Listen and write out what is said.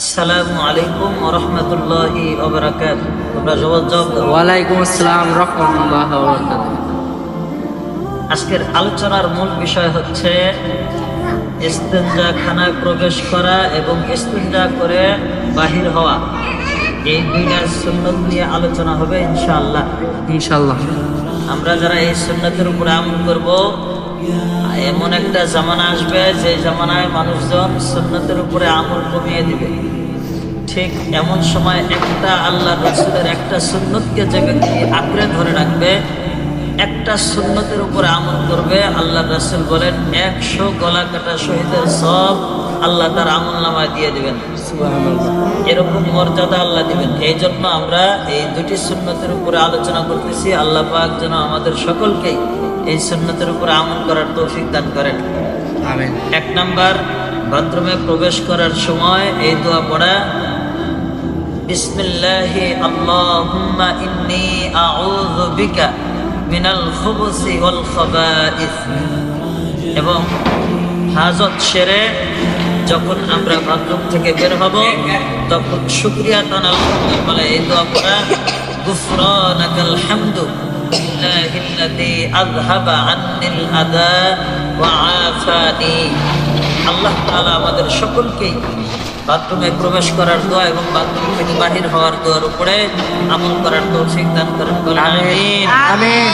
আসসালামু আলাইকুম ওয়া রাহমাতুল্লাহি ওয়া বারাকাতুহু। তোমরা জবাব দাও। ওয়া আলাইকুম আসসালাম ওয়া রাহমাতুল্লাহি ওয়া বারাকাতুহু। আজকের আলোচনার মূল বিষয় হচ্ছে ইস্তেনজা খানায় প্রবেশ করা এবং ইস্তেনজা করে বাহির হওয়া। এই দুইটা সুন্নাত নিয়ে আলোচনা হবে ইনশাআল্লাহ। ইনশাআল্লাহ আমরা যারা এই সুন্নাতের উপরে আমল করব, এমন একটা জামানা আসবে যে জামানায় মানুষজন সুন্নাতের উপরে আমল কমিয়ে দিবে। ঠিক এমন সময় একটা আল্লাহ রাসূলের একটা সুন্নতকে যে ব্যক্তি আঁকড়ে ধরে রাখবে, একটা সুন্নতের উপরে আমল করবে, আল্লাহ রাসূল বলেন 100 গলা কাটা শহীদের সব আল্লাহ তার আমলনামায় দিয়ে দিবেন। সুবহানাল্লাহ। এরকম মর্যাদা আল্লাহ দিবেন। এই জন্য আমরা এই দুটি সুন্নতের উপরে আলোচনা করতেছি। আল্লাহ পাক যেন আমাদের সকলকেই এই সুন্নতের উপরে আমল করার তৌফিক দান করেন। আমিন। 1 নাম্বার, বাথরুমে প্রবেশ করার সময় এই দোয়া পড়া, বিসমিল্লাহি আল্লাহুম্মা ইন্নী আউযু বিকা মিনাল খুবুসি ওয়াল খাবাইস। এবং হাজত সেরে যখন আমরা বাথরুম থেকে বের হব তখন শুকরিয়া তান আলহামদুলিল্লাহ বলে এই দোয়া পড়া, গুফরানাকাল হামদু লিল্লাহিল্লাযী আযহাবা আন্নিল আযা ওয়া আফানি। আল্লাহ তাআলা আমাদের সকলকেই বাথরুমে প্রবেশ করার দোয়া এবং বাথরুম থেকে বাহির হওয়ার দোয়ার উপরে আমল করার তৌফিক দান করেন। আমিন। আমিন।